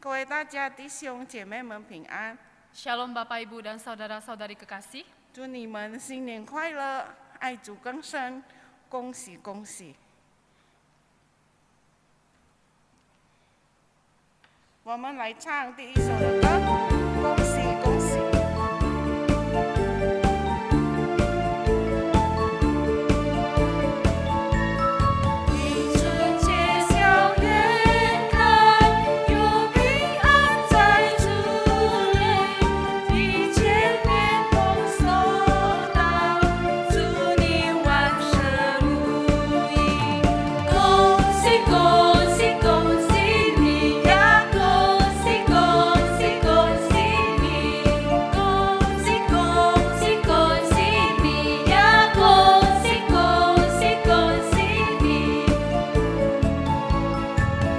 各位大家弟兄姐妹们平安， Shalom Bapak Ibu dan saudara-saudari kekasih. 祝你们新年快乐，爱主更深，恭喜恭喜！我们来唱第一首的歌，恭喜恭喜！一春节笑颜开，有平安在主里，一千年丰收到，祝你万事如意。恭喜恭喜恭喜你呀！恭喜恭喜恭喜你！恭喜恭喜恭喜你呀！恭喜恭喜恭喜你！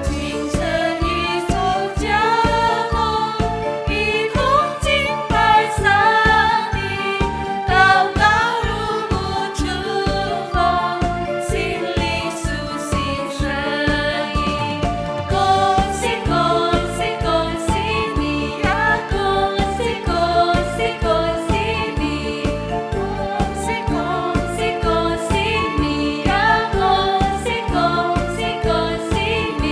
清晨一走家门，一同敬拜上帝，祷告如沐祝福，心里苏醒生意。恭喜恭喜恭喜你呀！恭喜恭喜恭喜你！恭喜恭喜恭喜你呀！恭喜恭喜恭喜你！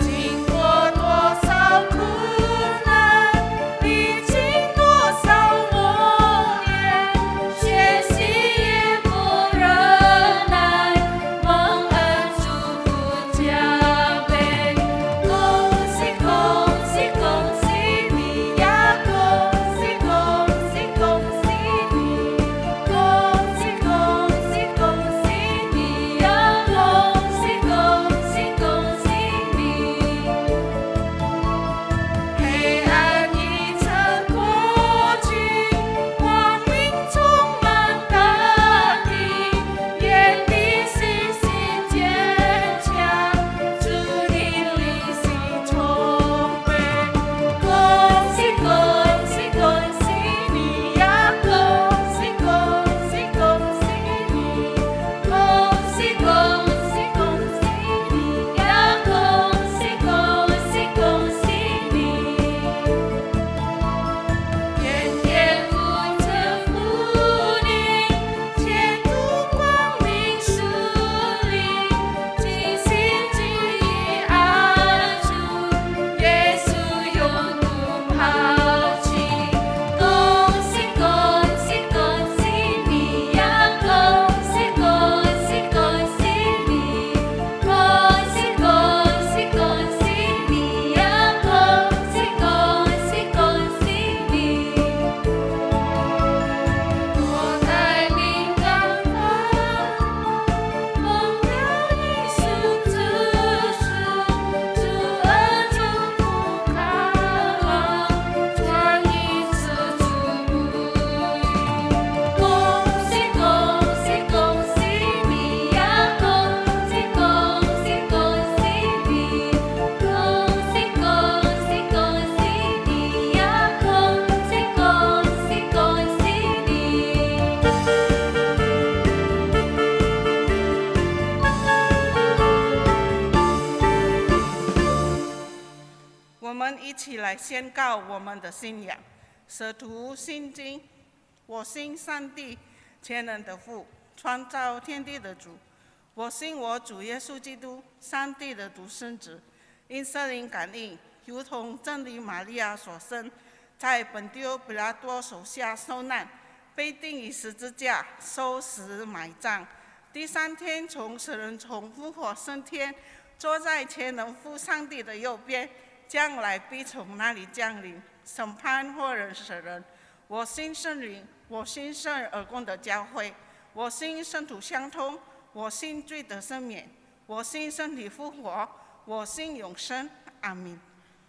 经过多少苦难，历经多少磨练，学习也不忍耐，蒙恩祝福加倍。恭喜恭喜恭喜你呀！恭喜恭喜恭喜你！恭喜恭喜恭喜你呀！恭喜恭喜恭喜你！黑暗已曾过去，光明充满大地，眼里信心坚强，主你灵性充沛。恭喜恭喜恭喜你呀！恭喜恭喜恭喜你！恭喜恭喜恭喜你呀！恭喜恭喜恭喜你！天天福泽福临，前途光明树立，尽心尽意爱主，耶稣永不抛弃。恭喜恭喜恭喜你呀！恭喜恭喜恭喜你！恭喜恭喜恭喜你呀！恭喜恭喜恭喜你！我在敏感发，蒙了耶稣之事，主恩祝福看望，转一次主不渝。恭喜恭喜恭喜你呀！恭喜恭喜恭喜你！恭喜恭喜恭喜你呀！恭喜恭喜恭喜你！我们一起来宣告我们的信仰。使徒信经，我信上帝，全能的父，创造天地的主。我信我主耶稣基督，上帝的独生子，因圣灵感应，如同真理玛利亚所生，在本丢彼拉多手下受难，被钉于十字架，受死埋葬。第三天从死人中复活升天，坐在全能父上帝的右边，将来必从那里降临，审判活人死人。我信圣灵，我信圣而共的教会，我信圣徒相通，我信罪得赦免，我信身体复活，我信永生。阿明。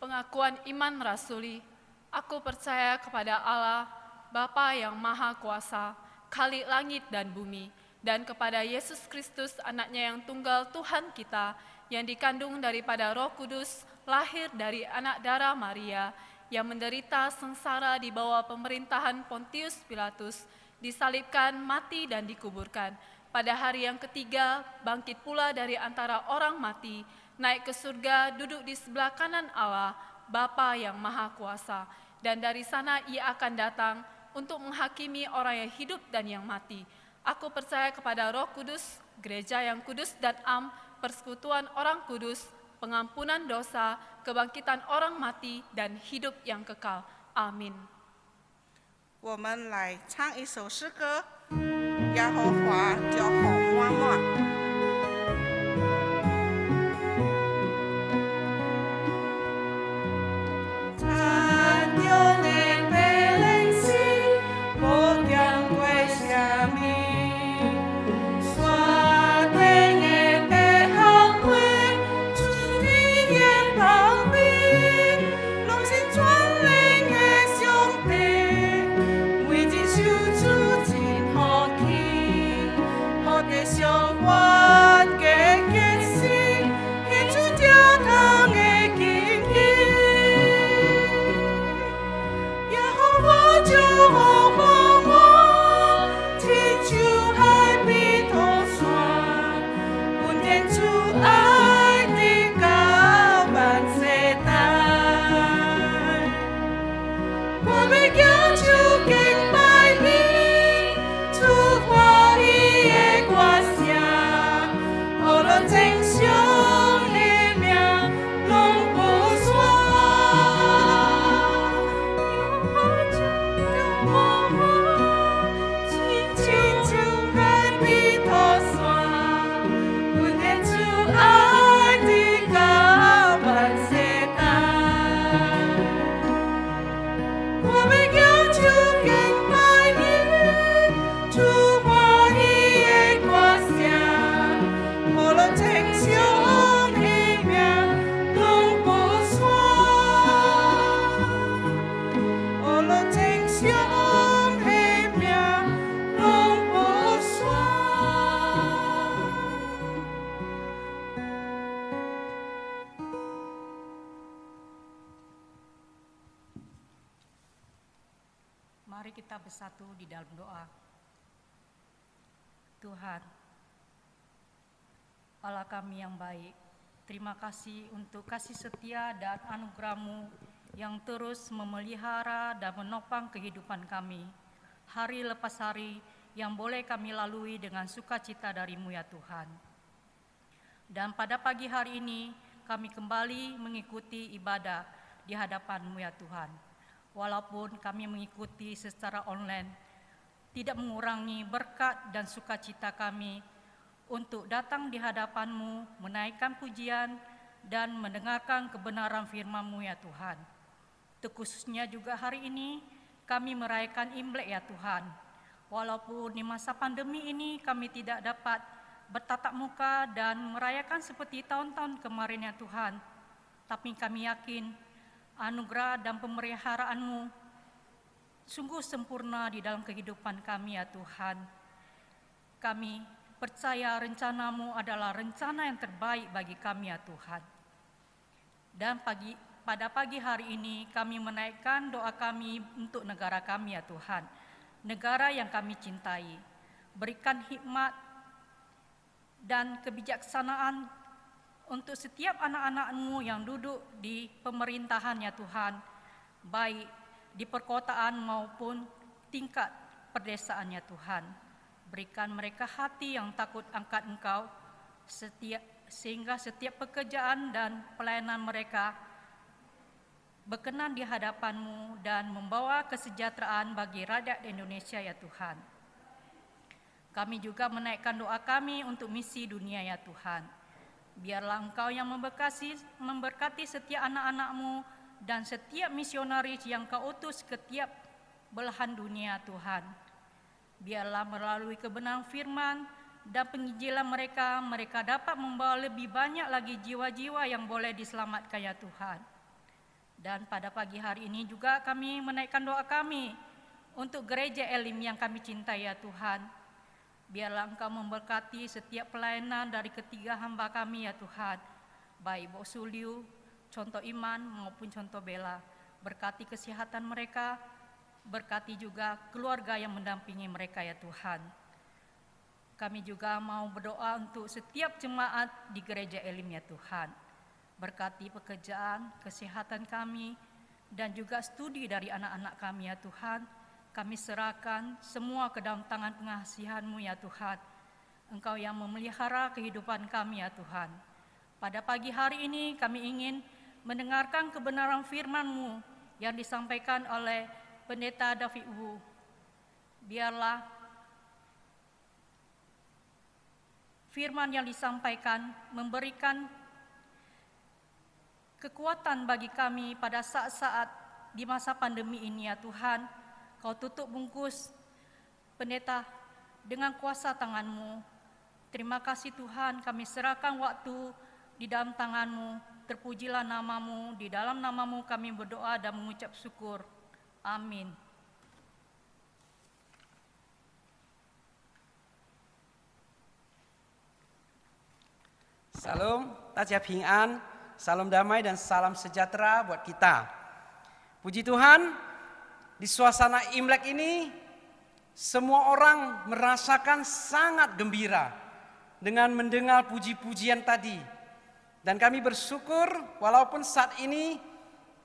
Pengakuan iman rasuli. Aku percaya kepada Allah, Bapa yang Maha Kuasa, Khalik langit dan bumi, dan kepada Yesus Kristus, anaknya yang tunggal Tuhan kita, yang dikandung daripada Roh Kudus, lahir dari anak darah Maria, yang menderita sengsara di bawah pemerintahan Pontius Pilatus, disalibkan, mati dan dikuburkan. Pada hari yang ketiga, bangkit pula dari antara orang mati, naik ke surga, duduk di sebelah kanan Allah, Bapa yang Maha Kuasa. Dan dari sana ia akan datang untuk menghakimi orang yang hidup dan yang mati. Aku percaya kepada Roh Kudus, gereja yang kudus dan am, persekutuan orang kudus, pengampunan dosa, kebangkitan orang mati, dan hidup yang kekal. Amin. 我们来唱一首诗歌，耶和华就好满满。Mari kita bersatu di dalam doa. Tuhan, Allah kami yang baik, terima kasih untuk kasih setia dan anugerah-Mu yang terus memelihara dan menopang kehidupan kami, hari lepas hari yang boleh kami lalui dengan sukacita dari-Mu ya Tuhan. Dan pada pagi hari ini kami kembali mengikuti ibadah di hadapan-Mu ya Tuhan. Walaupun kami mengikuti secara online, tidak mengurangi berkat dan sukacita kami untuk datang di hadapan-Mu, menaikkan pujian dan mendengarkan kebenaran firman-Mu ya Tuhan. Terkhususnya juga hari ini kami merayakan Imlek ya Tuhan. Walaupun di masa pandemi ini kami tidak dapat bertatap muka dan merayakan seperti tahun-tahun kemarin ya Tuhan, tapi kami yakin anugerah dan pemeliharaan-Mu sungguh sempurna di dalam kehidupan kami ya Tuhan. Kami percaya rencana-Mu adalah rencana yang terbaik bagi kami ya Tuhan. Dan pada pagi hari ini kami menaikkan doa kami untuk negara kami ya Tuhan, negara yang kami cintai. Berikan hikmat dan kebijaksanaan untuk setiap anak-anak-Mu yang duduk di pemerintahan ya Tuhan, baik di perkotaan maupun tingkat perdesaan ya Tuhan. Berikan mereka hati yang takut angkat Engkau, sehingga setiap pekerjaan dan pelayanan mereka berkenan di hadapan-Mu dan membawa kesejahteraan bagi rakyat Indonesia ya Tuhan. Kami juga menaikkan doa kami untuk misi dunia ya Tuhan. Biarlah Engkau yang memberkati setiap anak-anak-Mu dan setiap misionaris yang Kau utus ke tiap belahan dunia Tuhan. Biarlah melalui kebenaran firman dan penginjilan mereka dapat membawa lebih banyak lagi jiwa-jiwa yang boleh diselamatkan ya Tuhan. Dan pada pagi hari ini juga kami menaikkan doa kami untuk gereja Elim yang kami cintai ya Tuhan. Biarlah Engkau memberkati setiap pelayanan dari ketiga hamba kami ya Tuhan, baik Bo Suliu, contoh iman maupun contoh bela. Berkati kesehatan mereka, berkati juga keluarga yang mendampingi mereka ya Tuhan. Kami juga mau berdoa untuk setiap jemaat di Gereja Elim ya Tuhan. Berkati pekerjaan, kesehatan kami, dan juga studi dari anak-anak kami ya Tuhan. Kami serahkan semua ke dalam tangan pengasihan-Mu ya Tuhan. Engkau yang memelihara kehidupan kami ya Tuhan. Pada pagi hari ini kami ingin mendengarkan kebenaran firman-Mu yang disampaikan oleh Pendeta David Wu. Biarlah firman yang disampaikan memberikan kekuatan bagi kami pada saat-saat di masa pandemi ini ya Tuhan. Kau tutup bungkus pendeta dengan kuasa tangan-Mu. Terima kasih Tuhan, kami serahkan waktu di dalam tangan-Mu. Terpujilah nama-Mu, di dalam nama-Mu kami berdoa dan mengucap syukur. Amin. Salam, Tajia Ping An, salam damai dan salam sejahtera buat kita. Puji Tuhan, di suasana Imlek ini semua orang merasakan sangat gembira dengan mendengar puji-pujian tadi. Dan kami bersyukur walaupun saat ini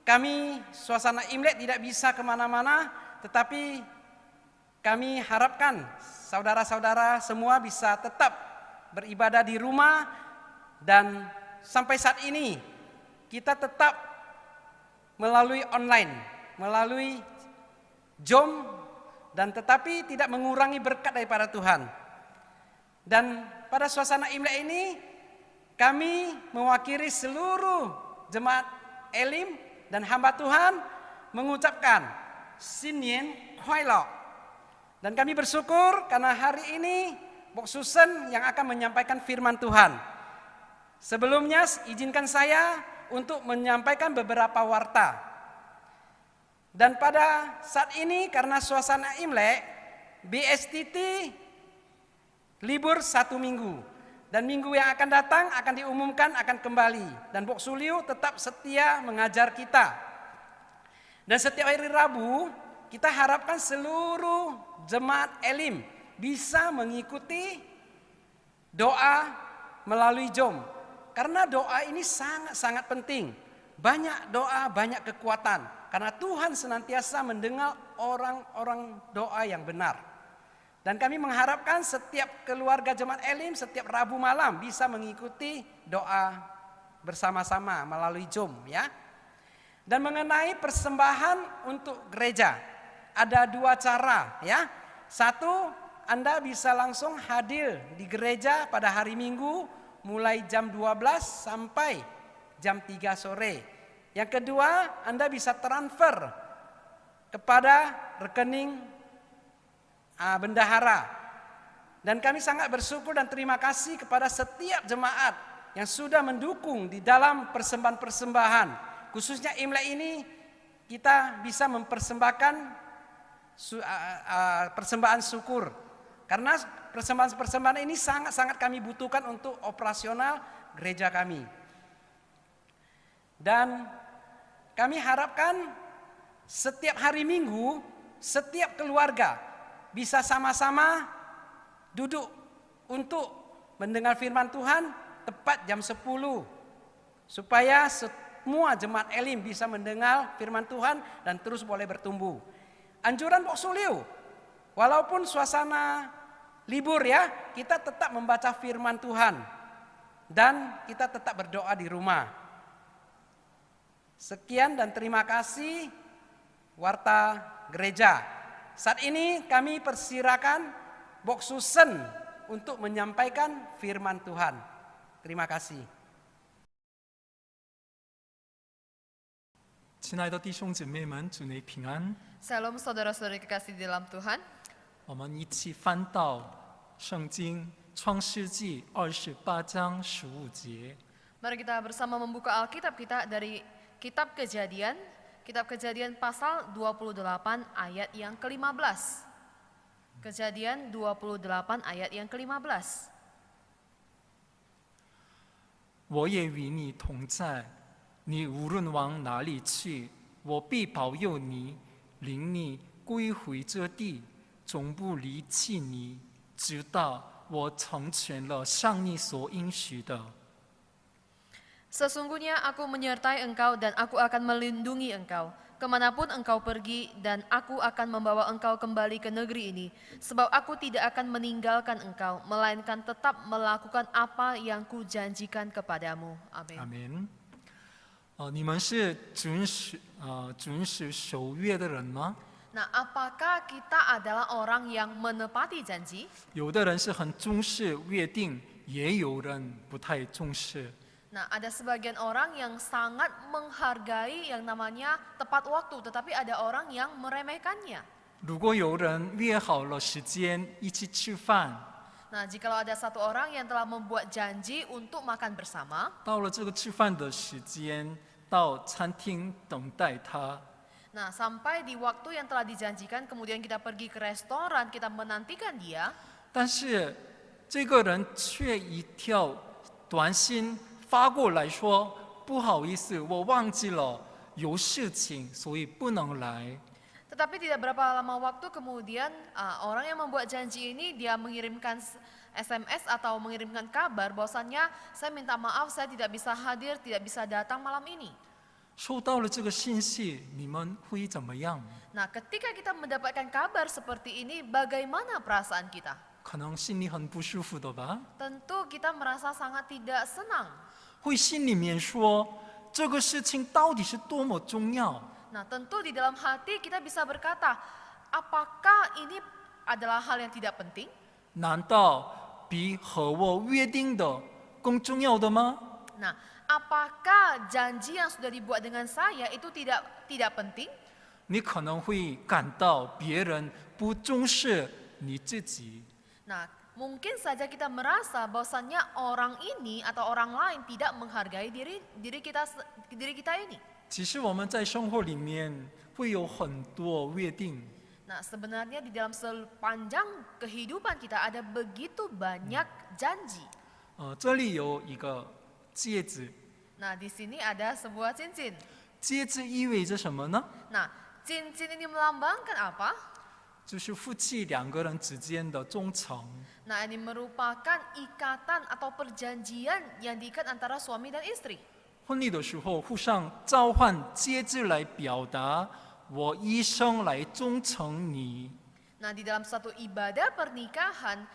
kami suasana Imlek tidak bisa kemana-mana, tetapi kami harapkan saudara-saudara semua bisa tetap beribadah di rumah. Dan sampai saat ini kita tetap melalui online, melalui Zoom, dan tetapi tidak mengurangi berkat daripada Tuhan. Dan pada suasana Imlek ini kami mewakili seluruh jemaat Elim dan hamba Tuhan mengucapkan Sinyen Kuai Lo. Dan kami bersyukur karena hari ini Bok Susan yang akan menyampaikan firman Tuhan. Sebelumnya izinkan saya untuk menyampaikan beberapa warta. Dan pada saat ini karena suasana Imlek, BSTT libur 1 minggu. Dan minggu yang akan datang akan diumumkan akan kembali. Dan Bok Suliu tetap setia mengajar kita. Dan setiap hari Rabu kita harapkan seluruh jemaat Elim bisa mengikuti doa melalui Zoom. Karena doa ini sangat-sangat penting. Banyak doa, banyak kekuatan. Karena Tuhan senantiasa mendengar orang-orang doa yang benar. Dan kami mengharapkan setiap keluarga jemaat Elim setiap Rabu malam bisa mengikuti doa bersama-sama melalui Zoom ya. Dan mengenai persembahan untuk gereja, ada 2 cara ya. Satu, Anda bisa langsung hadir di gereja pada hari Minggu mulai jam 12 sampai jam 3 sore. Yang kedua, Anda bisa transfer kepada rekening bendahara. Dan kami sangat bersyukur dan terima kasih kepada setiap jemaat yang sudah mendukung di dalam persembahan-persembahan. Khususnya Imlek ini kita bisa mempersembahkan persembahan syukur. Karena persembahan-persembahan ini sangat-sangat kami butuhkan untuk operasional gereja kami. Dan kami harapkan setiap hari Minggu, setiap keluarga bisa sama-sama duduk untuk mendengar firman Tuhan tepat jam 10. Supaya semua jemaat Elim bisa mendengar firman Tuhan dan terus boleh bertumbuh. Anjuran Bok Suliu, walaupun suasana libur ya, kita tetap membaca firman Tuhan dan kita tetap berdoa di rumah. Sekian dan terima kasih warta gereja. Saat ini kami persilakan Bok Susan untuk menyampaikan firman Tuhan. Terima kasih. 亲爱的弟兄姐妹们，主内平安。 Salam saudara-saudari kekasih di dalam Tuhan. 我们一起翻到圣经创世纪28章15节。 Mari kita bersama membuka Alkitab kita dari Kitab Kejadian pasal 28 ayat yang ke-15. Kejadian 28 ayat yang ke-15. 我也与你同在，你无论往哪里去，我必保佑你，领你归回这地，总不离弃你，直到我成全了上你所应许的。 Sesungguhnya aku menyertai engkau dan aku akan melindungi engkau. Kemanapun engkau pergi dan aku akan membawa engkau kembali ke negeri ini. Sebab aku tidak akan meninggalkan engkau, melainkan tetap melakukan apa yang kujanjikan kepadamu. Amin. 阿门。你们是准时守约的人吗？ Nah, apakah kita adalah orang yang menepati janji? 有的人是很重视约定，也有人不太重视。 Nah, ada sebagian orang yang sangat menghargai yang namanya tepat waktu, tetapi ada orang yang meremehkannya. 如果有人约好了时间一起吃饭， Nah, jikalau ada satu orang yang telah membuat janji untuk makan bersama, 到了这个吃饭的时间，到餐厅等待他， nah sampai di waktu yang telah dijanjikan, kemudian kita pergi ke restoran, kita menantikan dia, 但是这个人却一条短信发过来说：“不好意思，我忘记了有事情，所以不能来。” tetapi tidak berapa lama waktu kemudian orang yang membuat janji ini dia mengirimkan SMS atau mengirimkan kabar bahwasannya saya minta maaf saya tidak bisa hadir, tidak bisa datang malam ini. 收到了这个信息，你们会怎么样？ Nah, ketika kita mendapatkan kabar seperti ini, bagaimana perasaan kita? 可能心里很不舒服的吧？ Tentu kita merasa sangat tidak senang. 会心里面说这个事情到底是多么重要？ Nah, tentu di dalam hati kita bisa berkata, apakah ini adalah hal yang tidak penting? 难道比和我约定的更重要的吗？ Nah, apakah janji yang sudah dibuat dengan saya itu tidak penting? 你可能会感到别人不重视你自己。 Nah, mungkin saja kita merasa bahwasannya orang ini atau orang lain tidak menghargai diri kita ini. 其实我们在生活里面会有很多约定， Nah, sebenarnya di dalam sepanjang kehidupan kita ada begitu banyak janji. 这里有一个戒指， Nah, di sini ada sebuah cincin. 戒指意味着什么呢？ Nah, cincin ini melambangkan apa? 就是夫妻两个人之间的忠诚。 Nah, ini merupakan ikatan atau perjanjian yang diikat antara suami dan istri. 婚礼的时候互相交换戒指来表达我一生来忠诚你。 Nah, di dalam satu ibadah pernikahan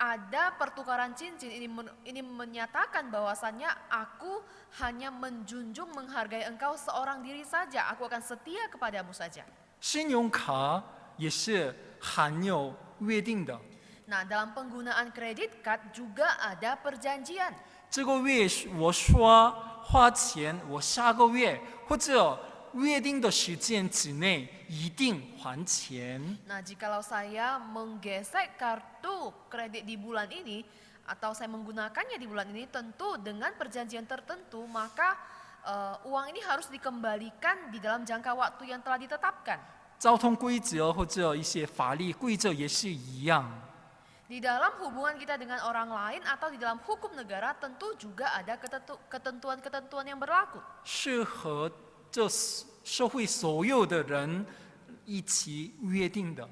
ada pertukaran cincin. Ini menyatakan bahwasannya aku hanya menjunjung menghargai engkau seorang diri saja. Aku akan setia kepadamu saja. 信用卡也是含有约定的。 Nah, dalam penggunaan kredit card juga ada perjanjian. 这个月我花钱，我下个月或者约定的时间之内一定还钱。 Nah, jikalau saya menggesek kartu kredit di bulan ini atau saya menggunakannya di bulan ini, tentu dengan perjanjian tertentu, maka uang ini harus dikembalikan di dalam jangka waktu yang telah ditetapkan. 交通规则或者一些法律规则也是一样。 Di dalam hubungan kita dengan orang lain atau di dalam hukum negara tentu juga ada ketentuan-ketentuan yang berlaku. 是和这社会所有的人一起约定的。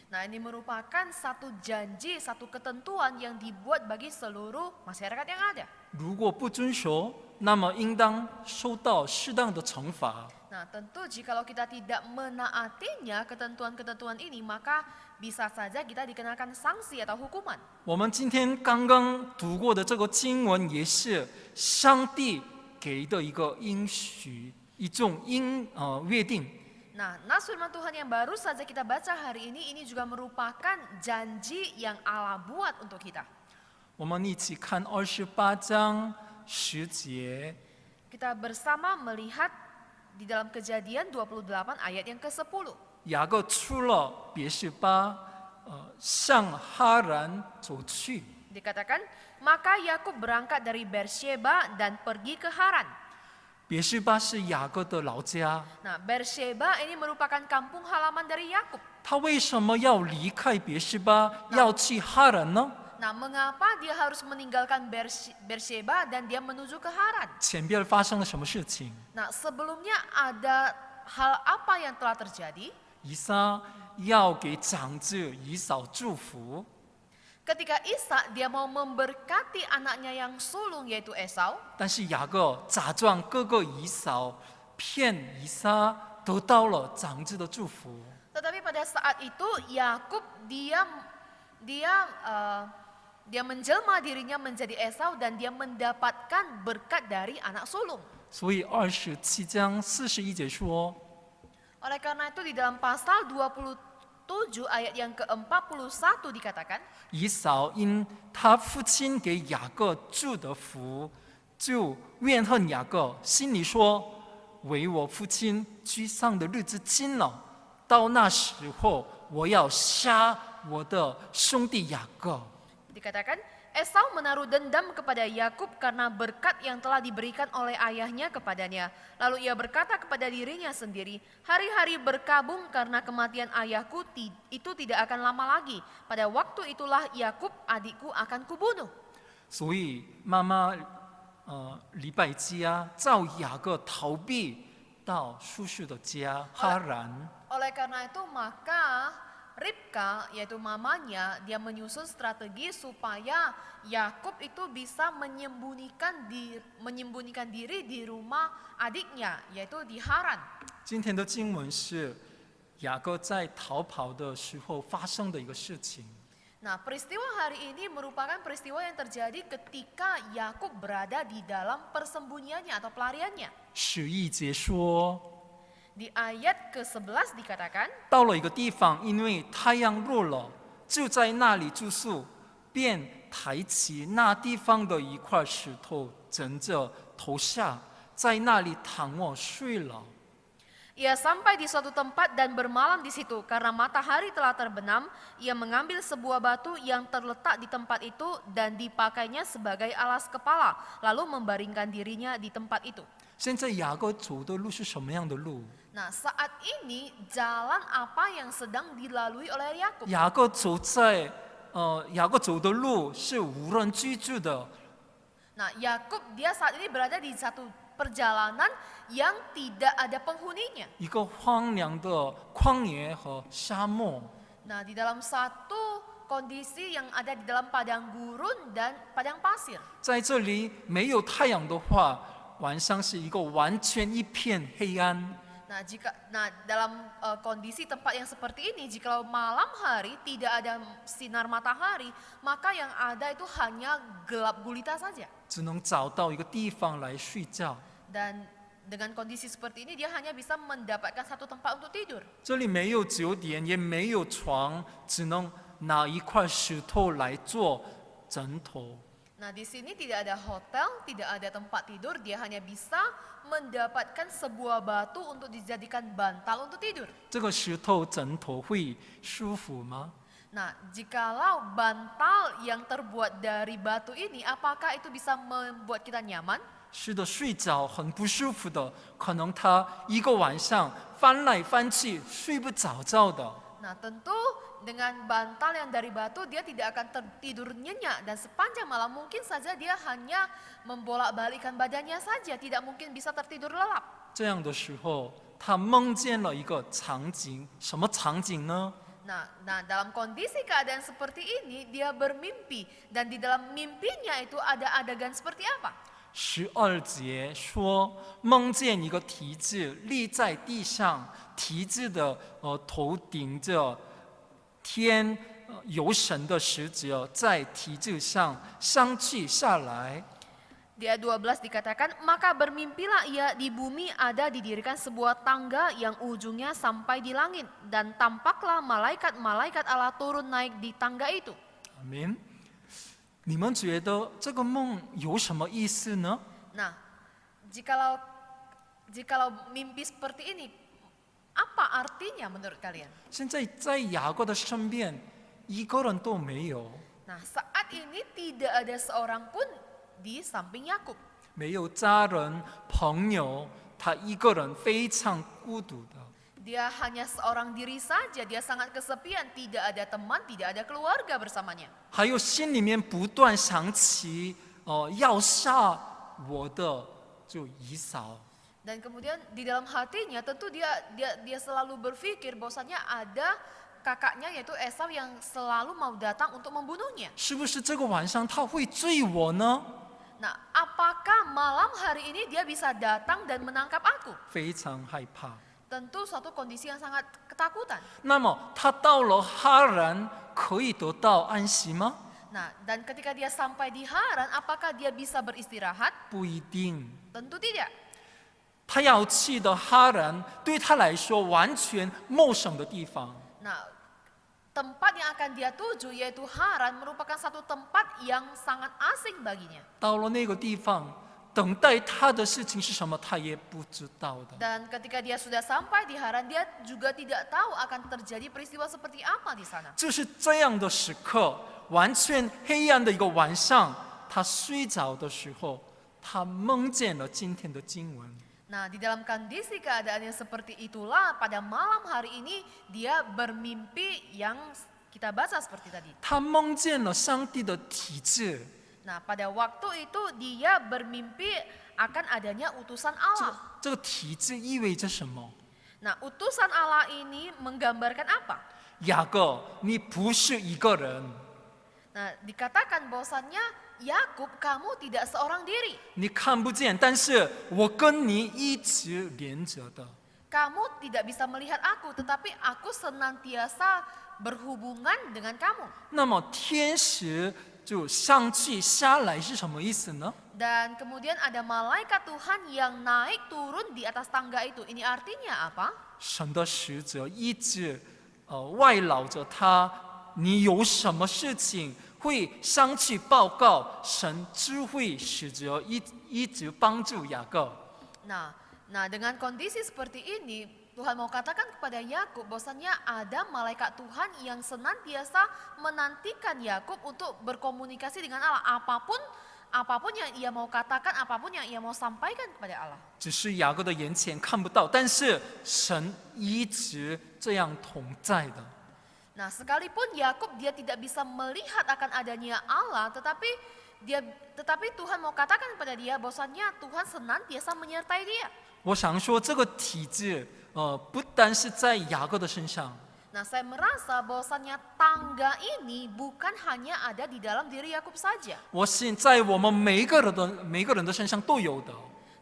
Nah, ini merupakan satu janji, satu ketentuan yang dibuat bagi seluruh masyarakat yang ada. 如果不遵守，那么应当受到适当的惩罚。 Nah, tentu jikalau kita tidak menaatinya ketentuan-ketentuan ini, maka bisa saja kita dikenakan sanksi atau hukuman. 我们今天刚刚读过的这个经文，也是上帝给的一个应许，一种约定。 Nah, nas firman Tuhan yang baru saja kita baca hari ini juga merupakan janji yang Allah buat untuk kita. 我们一起看28章10节。 Kita bersama melihat di dalam Kejadian 28 ayat yang ke-10. 雅各出了别是巴，向哈兰走去。 Dikatakan, maka Yakub berangkat dari Bersheba dan pergi ke Haran. 别是巴是雅各的老家， Nah, Bersheba ini merupakan kampung halaman dari Yakub. 他为什么要离开别是巴，要去哈兰呢？ Nah, mengapa dia harus meninggalkan Bersheba dan dia menuju ke Haran? 前边发生了什么事情？ Nah, sebelumnya ada hal apa yang telah terjadi? 以撒要给长子以扫祝福， Ketika Ishak dia mau memberkati anaknya yang sulung yaitu Esau, 但是雅各假装哥哥以扫，骗以撒得到了长子的祝福。 tetapi pada saat itu Yakub dia menjelma dirinya menjadi Esau dan dia mendapatkan berkat dari anak sulung. 所以27章41节说， Oleh karena itu di dalam pasal 27 ayat yang ke-41 dikatakan, 以扫因他父亲给雅各祝的福，就怨恨雅各，心里说：为我父亲居上的日子近了，到那时候我要杀我的兄弟雅各。 dikatakan Esau menaruh dendam kepada Yakub karena berkat yang telah diberikan oleh ayahnya kepadanya. Lalu ia berkata kepada dirinya sendiri, hari-hari berkabung karena kematian ayahku itu tidak akan lama lagi. Pada waktu itulah Yakub adikku akan kubunuh. 所以妈妈礼拜家照雅各逃避到叔叔的家哈兰。 Oleh karena itu maka Ribka yaitu mamanya dia menyusun strategi supaya Yakub itu bisa menyembunyikan diri di rumah adiknya yaitu di Haran. 今天的经文是雅各在逃跑的时候发生的一个事情。 Nah, peristiwa hari ini merupakan peristiwa yang terjadi ketika Yakub berada di dalam persembunyiannya atau pelariannya. 11节说， Di ayat ke-11 dikatakan, 到了一个地方，因为太阳落了，就在那里住宿，便抬起那地方的一块石头，枕着头下，在那里躺卧睡了。 ia sampai di suatu tempat dan bermalam di situ. Karena matahari telah terbenam, ia mengambil sebuah batu yang terletak di tempat itu dan dipakainya sebagai alas kepala, lalu membaringkan dirinya di tempat itu. 现在雅各走的路是什么样的路？ Nah, saat ini jalan apa yang sedang dilalui oleh Yakub? 雅各走的路是无人居住的， Nah, Yakub dia saat ini berada di satu perjalanan yang tidak ada penghuninya. 一个荒凉的旷野和沙漠。 Nah, di dalam satu kondisi yang ada di dalam padang gurun dan padang pasir. 在这里没有太阳的话，晚上是一个完全一片黑暗。 Nah, dalam kondisi tempat yang seperti ini, jikalau malam hari tidak ada sinar matahari, maka yang ada itu hanya gelap gulita saja. 只能找到一个地方来睡觉。 Dan dengan kondisi seperti ini dia hanya bisa mendapatkan satu tempat untuk tidur. 这里没有酒店，也没有床，只能拿一块石头来做枕头。 Nah, di sini tidak ada hotel, tidak ada tempat tidur, dia hanya bisa mendapatkan sebuah batu untuk dijadikan bantal untuk tidur. 这个石头枕头会舒服吗？ Nah, jikalau bantal yang terbuat dari batu ini, apakah itu bisa membuat kita nyaman? 是的，睡着很不舒服的，可能他一个晚上翻来翻去睡不着觉的。 Nah, tentu dengan bantal yang dari batu dia tidak akan tertidur nyenyak dan sepanjang malam mungkin saja dia hanya membolak-balikkan badannya saja, tidak mungkin bisa tertidur lelap. 这样的时候，他梦见了一个场景，什么场景呢？ Nah, dalam kondisi keadaan seperti ini dia bermimpi dan di dalam mimpinya itu ada adegan seperti apa? 12节说，梦见一个蹄子立在地上，蹄子的头顶着天有神的使者在蹄子上上去下来。 Di ayat 12 dikatakan, maka bermimpilah ia di bumi ada didirikan sebuah tangga yang ujungnya sampai di langit. Dan tampaklah malaikat-malaikat Allah turun naik di tangga itu. 阿门。你们觉得这个梦有什么意思呢？ Nah, jikalau mimpi seperti ini, apa artinya menurut kalian? 现在在雅各的身边，一个人都没有， Nah, saat ini tidak ada seorang pun di samping Yakub. 没有家人朋友，他一个人非常孤独的。 Dia hanya seorang diri saja, dia sangat kesepian, tidak ada teman, tidak ada keluarga bersamanya. 还有心里面不断想起，要杀我的就以扫。 Dan kemudian di dalam hatinya tentu dia selalu berpikir bahwasanya ada kakaknya yaitu Esau yang selalu mau datang untuk membunuhnya. 是不是这个晚上他会追我呢？ Nah, apakah malam hari ini dia bisa datang dan menangkap aku? 非常害怕。 Tentu suatu kondisi yang sangat ketakutan. 那么他到了哈兰可以得到安息吗？ Nah, dan ketika dia sampai di Haran, apakah dia bisa beristirahat? 不一定。 Tentu tidak. 他要去的哈兰对他来说完全陌生的地方， Nah, tempat yang akan dia tuju yaitu Haran merupakan satu tempat yang sangat asing baginya. 到了那个地方，等待他的事情是什么，他也不知道的。 Dan ketika dia sudah sampai di Haran, dia juga tidak tahu akan terjadi peristiwa seperti apa di sana. 就是这样的时刻，完全黑暗的一个晚上，他睡着的时候，他梦见了今天的经文。 Nah, di dalam kondisi keadaan yang seperti itulah pada malam hari ini dia bermimpi yang kita baca seperti tadi. 他梦见了上帝的体制， Nah, pada waktu itu dia bermimpi akan adanya utusan Allah. 这个体制意味着什么？ Nah, utusan Allah ini menggambarkan apa? 雅各，你不是一个人， Nah, dikatakan bahwasannya Yakub, kamu tidak seorang diri. 你看不见，但是我跟你一直连着的。 Kamu tidak bisa melihat aku, tetapi aku senantiasa berhubungan dengan kamu. 那么天使就上去下来是什么意思呢？ Dan kemudian ada malaikat Tuhan yang naik turun di atas tangga itu. Ini artinya apa? 神的使者一直外劳着他，你有什么事情会上去报告，神智慧使者一直帮助雅各。 Nah, dengan kondisi seperti ini, Tuhan mau katakan kepada Yakub bahwasannya ada malaikat Tuhan yang senantiasa menantikan Yakub untuk berkomunikasi dengan Allah. Apapun yang ia mau katakan, apapun yang ia mau sampaikan kepada Allah. 只是雅各的眼前看不到，但是神一直这样同在的。 Nah, sekalipun Yakub dia tidak bisa melihat akan adanya Allah, tetapi Tuhan mau katakan kepada dia bahwasannya Tuhan senantiasa menyertai dia. 我想说，这个体制不单是在雅各的身上， Nah, saya merasa bahwasannya tangga ini bukan hanya ada di dalam diri Yakub saja. 我信在我们每一个人的身上都有的。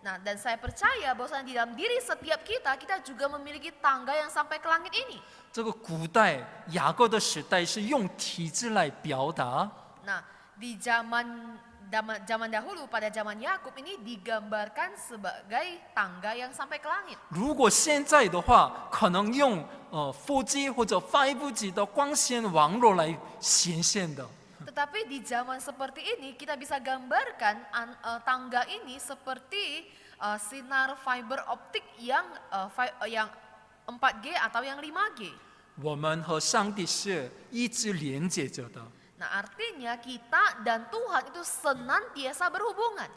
Nah, dan saya percaya bahwasannya di dalam diri setiap kita juga memiliki tangga yang sampai ke langit ini. 这个古代雅各的时代是用体制来表达， Nah, di zaman dahulu pada zaman Yakub ini digambarkan sebagai tangga yang sampai ke langit. 如果现在的话，可能用4G 或者5G 的光纤网络来显现的。 Tetapi di zaman seperti ini kita bisa gambarkan tangga ini seperti sinar fiber optik yang 4G atau yang 5G. 我们和上帝是一直连接着的。 Nah, artinya kita dan Tuhan itu senantiasa berhubungan.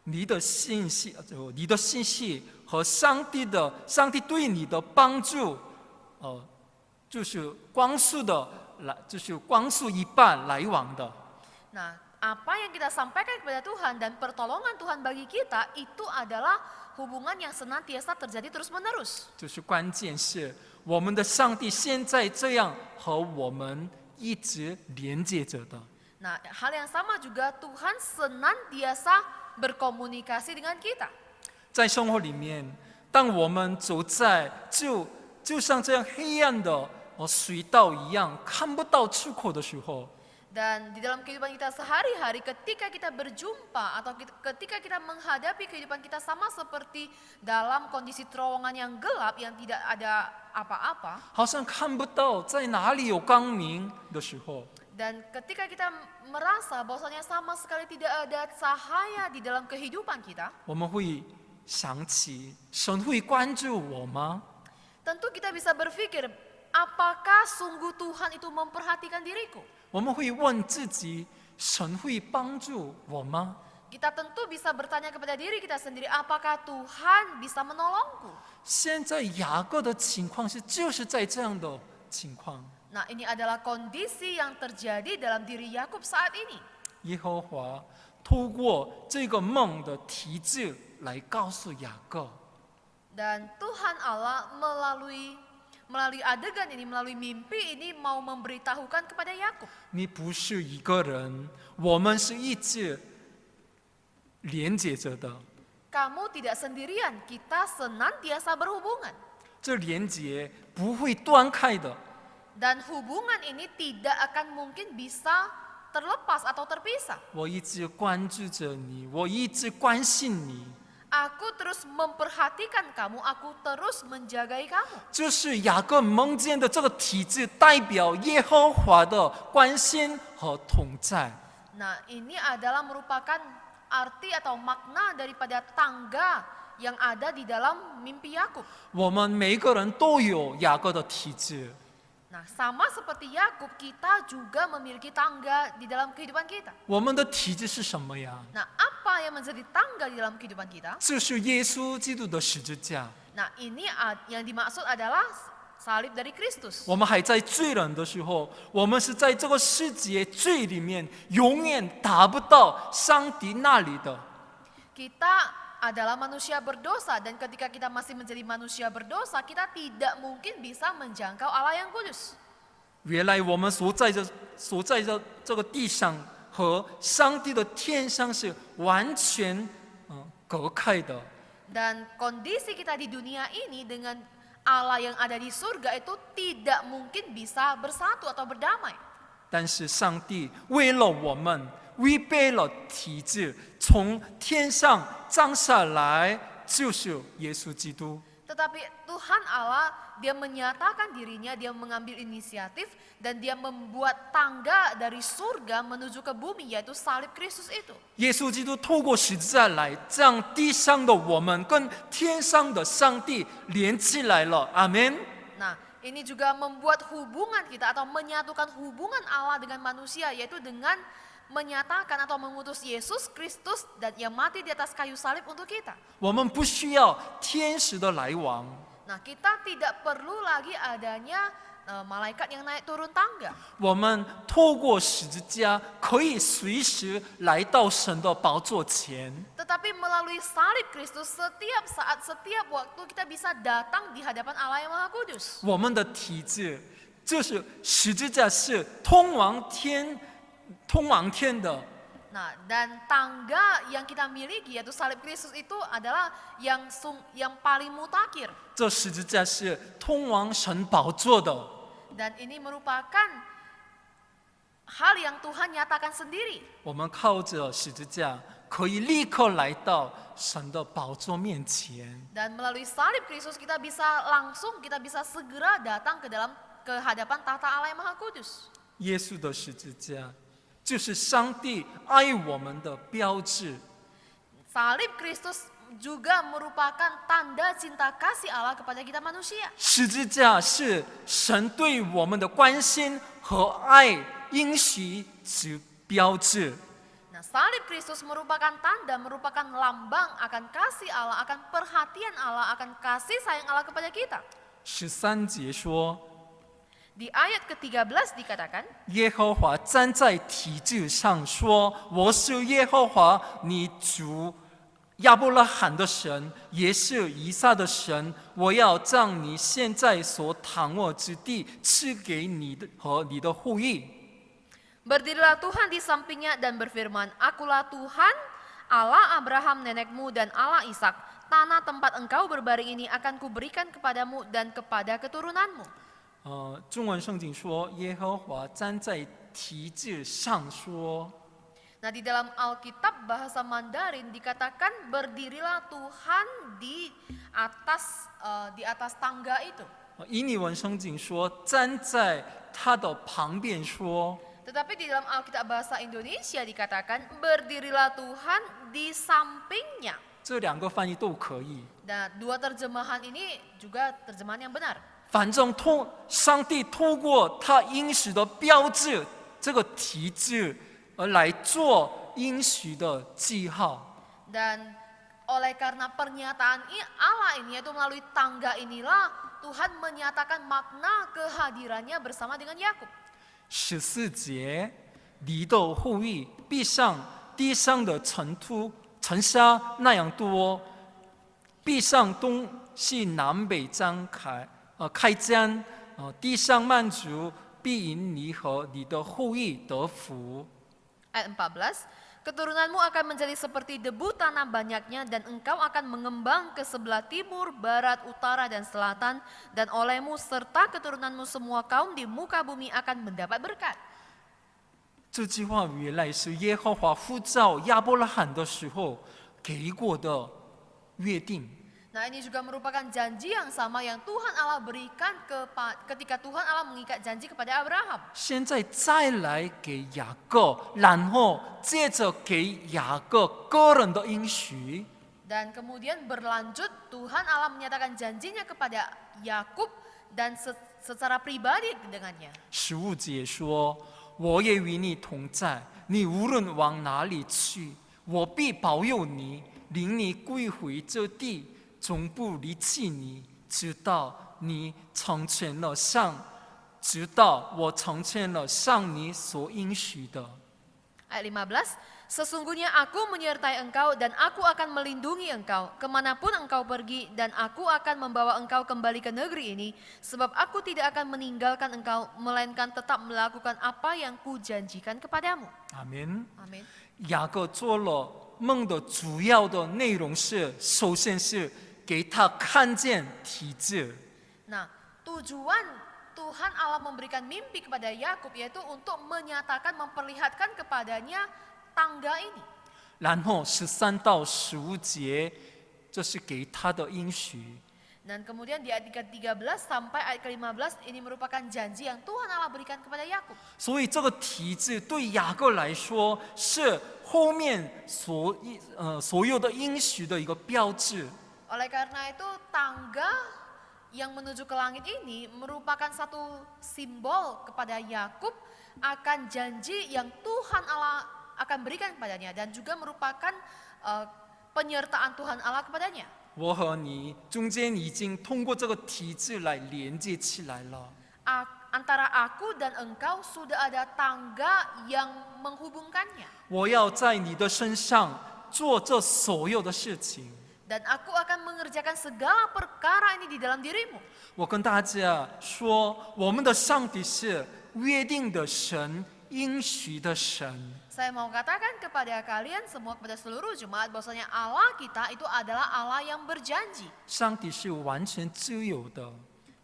你的信息和上帝对你的帮助，就是光速一般来往的。 Nah, apa yang kita sampaikan kepada Tuhan dan pertolongan Tuhan bagi kita itu adalah hubungan yang senantiasa terjadi terus-menerus. 就是关键是我们的上帝现在这样和我们一直连接着的。 Nah, hal yang sama juga Tuhan senantiasa berkomunikasi dengan kita. 在生活里面，当我们走在就像这样黑暗的水道一样，看不到出口的时候， Dan di dalam kehidupan kita sehari-hari ketika kita berjumpa atau ketika kita menghadapi kehidupan kita sama seperti dalam kondisi terowongan yang gelap yang tidak ada apa-apa. 好像看不到在哪里有光明的时候， Dan ketika kita merasa bahwasanya sama sekali tidak ada cahaya di dalam kehidupan kita, 我们会想起神会关注我吗？ tentu kita bisa berpikir, apakah sungguh Tuhan itu memperhatikan diriku? 我们会问自己，神会帮助我吗？ Kita tentu bisa bertanya kepada diri kita sendiri, apakah Tuhan bisa menolongku? 现在雅各的情况就是在这样的情况。 Nah, ini adalah kondisi yang terjadi dalam diri Yakub saat ini. 耶和华透过这个梦的题字来告诉雅各， Dan Tuhan Allah melalui adegan ini, melalui mimpi ini mau memberitahukan kepada Yakub. 你不是一个人，我们是一直连接着的。 Kamu tidak sendirian, kita senantiasa berhubungan. 这连接不会断开的。 Dan hubungan ini tidak akan mungkin bisa terlepas atau terpisah. 我一直关注着你，我一直关心你， Aku terus memperhatikan kamu, aku terus menjagai kamu. 就是雅各梦见的这个体质，代表耶和华的关心和同在。 Nah, ini adalah merupakan arti atau makna daripada tangga yang ada di dalam mimpi Yakub. 我们每个人都有雅各的体质， Nah, sama seperti Yakub, kita juga memiliki tangga di dalam kehidupan kita. 我们的体质是什么呀？ Nah, apa yang menjadi tangga di dalam kehidupan kita? 就是耶稣基督的十字架。 Nah, ini yang dimaksud adalah salib dari Kristus. 我们还在罪人的时候，我们是在这个世界罪里面，永远达不到上帝那里的。 Kita adalah manusia berdosa dan ketika kita masih menjadi manusia berdosa, kita tidak mungkin bisa menjangkau Allah yang kudus. 原来我们所在的这个地上和上帝的天上是完全隔开的。 Dan kondisi kita di dunia ini dengan Allah yang ada di surga itu tidak mungkin bisa bersatu atau berdamai. 但是上帝为了我们，违背了体制，从天上降下来，就是耶稣基督。 Tetapi Tuhan Allah, dia menyatakan dirinya, dia mengambil inisiatif dan dia membuat tangga dari surga menuju ke bumi, yaitu salib Kristus itu. 耶稣基督透过十字架来，将地上的我们跟天上的上帝连起来了。阿门。 Nah, ini juga membuat hubungan kita atau menyatukan hubungan Allah dengan manusia, yaitu dengan menyatakan atau mengutus Yesus Kristus dan yang mati di atas kayu salib untuk kita. 我们不需要天使的来往， Nah, kita tidak perlu lagi adanya malaikat yang naik turun tangga. 我们透过十字架可以随时来到神的宝座前。 Tetapi melalui salib Kristus, setiap saat, setiap waktu kita bisa datang di hadapan Allah yang Maha Kudus. 我们的体质就是十字架是通往天的。 Nah, dan tangga yang kita miliki yaitu salib Kristus itu adalah yang paling mutakhir. 这十字架是通往神宝座的。 Dan ini merupakan hal yang Tuhan nyatakan sendiri. 我们靠着十字架，可以立刻来到神的宝座面前。 Dan melalui salib Kristus kita bisa segera datang ke hadapan tahta Allah yang Maha Kudus. 耶稣的十字架就是上帝爱我们的标志。 Salib Kristus juga merupakan tanda cinta kasih Allah kepada kita manusia. 十字架是神对我们的关心和爱应许之标志。 Nah, salib Kristus merupakan tanda, merupakan lambang akan kasih Allah, akan perhatian Allah, akan kasih sayang Allah kepada kita. 13节说， Di ayat ke-13 dikatakan, 耶和华站在体制上说：“我是耶和华，你主亚伯拉罕的神，也是以撒的神。我要将你现在所躺卧之地赐给你的和你的后裔。” berdirilah Tuhan di sampingnya dan berfirman, Akulah Tuhan, Allah Abraham nenekmu dan Allah Ishak. Tanah tempat engkau berbaring ini akan kuberikan kepadamu dan kepada keturunanmu. 中文圣经说，耶和华站在体制上说。 Nah, di dalam Alkitab bahasa Mandarin dikatakan berdirilah Tuhan di atas tangga itu. 印尼文圣经说，站在他的旁边说。 Tetapi di dalam Alkitab bahasa Indonesia dikatakan berdirilah Tuhan di sampingnya. 这两个翻译都可以。 Nah, dua terjemahan ini juga terjemahan yang benar. 反正上帝透过他应许的标志这个体制而来做应许的记号。 Dan oleh karena pernyataan Allah ini, yaitu melalui tangga inilah Tuhan menyatakan makna kehadirannya bersama dengan Yakub. 14节，你的后裔必像地上的尘沙那样多，必向东西南北张开，开疆，地上万族必因你和你的后裔得福。 Ayat 14, keturunanmu akan menjadi seperti debu tanah banyaknya dan engkau akan mengembang ke sebelah timur, barat, utara, dan selatan. Dan olehmu serta keturunanmu semua kaum di muka bumi akan mendapat berkat. 这句话原来是耶和华呼召亚伯拉罕的时候给过的约定。 Nah, ini juga merupakan janji yang sama yang Tuhan Allah berikan ketika Tuhan Allah mengikat janji kepada Abraham. 现在再来给雅各，然后接着给雅各个人的应许。 Dan kemudian berlanjut Tuhan Allah menyatakan janjinya kepada Yakub dan secara pribadi dengannya. 15节说：“我也与你同在，你无论往哪里去，我必保佑你，领你归回这地，从不离弃你，直到我成全了向你所应许的。” Ayat 15, sesungguhnya aku menyertai engkau dan aku akan melindungi engkau kemanapun engkau pergi dan aku akan membawa engkau kembali ke negeri ini sebab aku tidak akan meninggalkan engkau melainkan tetap melakukan apa yang kujanjikan kepadamu. 阿门。 Amin. 雅各做了梦的主要的内容是，首先是给他看见体质。 Nah, tujuan Tuhan Allah memberikan mimpi kepada Yakub yaitu untuk menyatakan, memperlihatkan kepadanya tangga ini. 然后13到15节，这是给他的应许。 Dan kemudian di ayat 13 sampai ayat ke-15 ini merupakan janji yang Tuhan Allah berikan kepada Yakub. 所以这个体质对雅各来说是后面所有的应许的一个标志。 Oleh karena itu tangga yang menuju ke langit ini merupakan satu simbol kepada Yakub akan janji yang Tuhan Allah akan berikan kepadanya dan juga merupakan penyertaan Tuhan Allah kepadanya. 我和你中间已经通过这个体质来连接起来了。 Antara aku dan engkau sudah ada tangga yang menghubungkannya. 我要在你的身上做这所有的事情。 Dan aku akan mengerjakan segala perkara ini di dalam dirimu. 我跟大家说，我们的上帝是约定的神，应许的神。 Saya mau katakan kepada kalian semua, kepada seluruh jemaat, bahwasanya Allah kita itu adalah Allah yang berjanji. 上帝是完全自由的，